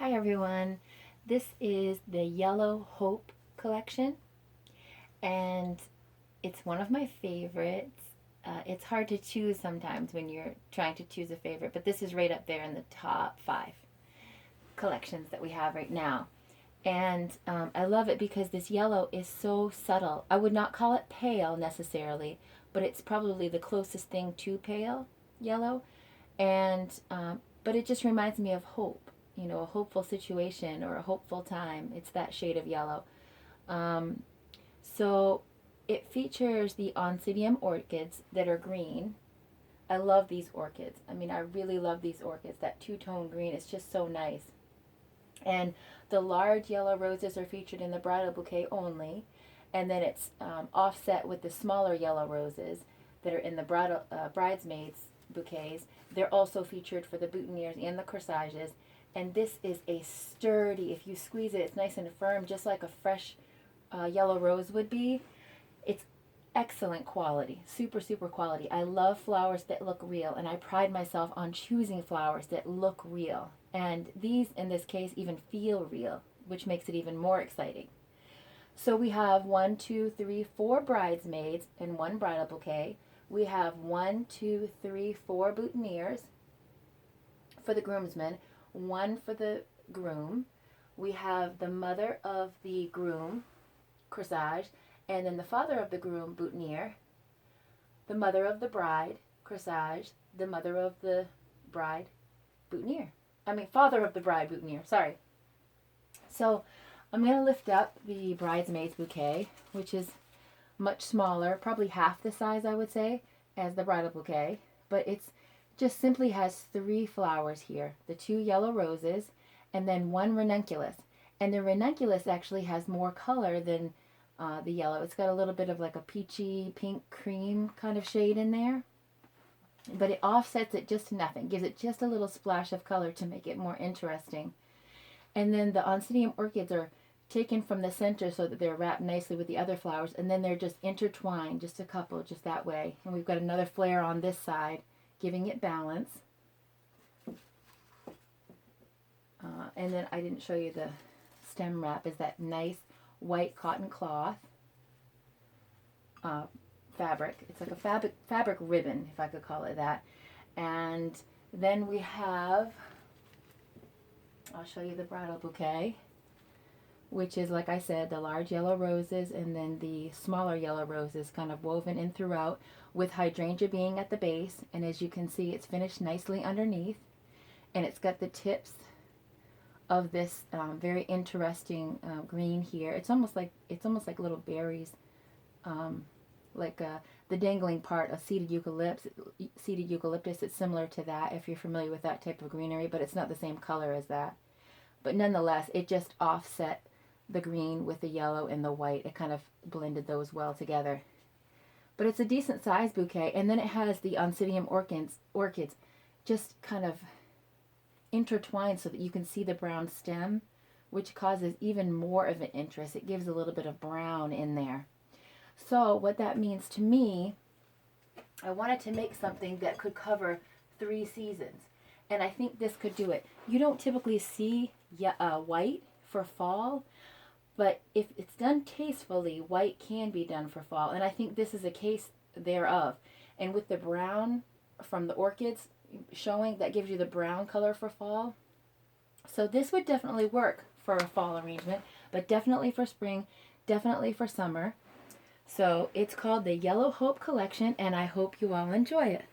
Hi everyone, this is the Yellow Hope collection and it's one of my favorites. It's hard to choose sometimes when you're trying to choose a favorite, but this is right up there in the top 5 collections that we have right now. And I love it because this yellow is so subtle. I would not call it pale necessarily, but it's probably the closest thing to pale yellow. And but it just reminds me of hope, a hopeful situation or a hopeful time. It's that shade of yellow. um, so it features the oncidium orchids that are green. I love these orchids. I mean, I really love these orchids. That two-tone green is just so nice. And the large yellow roses are featured in the bridal bouquet only, and then it's offset with the smaller yellow roses that are in the bridesmaids bouquets. They're also featured for the boutonnieres and the corsages. And this is a sturdy, if you squeeze it, it's nice and firm, just like a fresh yellow rose would be. It's excellent quality, super, super quality. I love flowers that look real, and I pride myself on choosing flowers that look real. And these, in this case, even feel real, which makes it even more exciting. So we have 1, 2, 3, 4 bridesmaids and 1 bridal bouquet. We have 1, 2, 3, 4 boutonnieres for the groomsmen, 1 for the groom. We have the mother of the groom, corsage, and then the father of the groom, boutonniere, the mother of the bride, corsage, the mother of the bride, boutonniere. Father of the bride, boutonniere, sorry. So I'm going to lift up the bridesmaid's bouquet, which is much smaller, probably half the size, I would say, as the bridal bouquet. But it's just simply has 3 flowers here, the 2 yellow roses, and then 1 ranunculus. And the ranunculus actually has more color than the yellow. It's got a little bit of like a peachy pink cream kind of shade in there, but it offsets it just to nothing, gives it just a little splash of color to make it more interesting. And then the oncidium orchids are taken from the center so that they're wrapped nicely with the other flowers, and then they're just intertwined, just a couple, just that way. And we've got another flare on this side, giving it balance. And then I didn't show you the stem wrap, is that nice white cotton cloth fabric. It's like a fabric ribbon, if I could call it that. And then we have, I'll show you the bridal bouquet, which is, like I said, the large yellow roses and then the smaller yellow roses kind of woven in throughout, with hydrangea being at the base. And as you can see, it's finished nicely underneath, and it's got the tips of this very interesting green here. It's almost like little berries, the dangling part of seeded eucalyptus. It's similar to that if you're familiar with that type of greenery, but it's not the same color as that. But nonetheless, it just offset the green with the yellow and the white. It kind of blended those well together. But it's a decent size bouquet, and then it has the oncidium orchids just kind of intertwined so that you can see the brown stem, which causes even more of an interest. It gives a little bit of brown in there. So what that means to me, I wanted to make something that could cover 3 seasons, and I think this could do it. You don't typically see white for fall, but if it's done tastefully, white can be done for fall, and I think this is a case thereof. And with the brown from the orchids showing, that gives you the brown color for fall. So this would definitely work for a fall arrangement, but definitely for spring, definitely for summer. So it's called the Yellow Hope collection, and I hope you all enjoy it.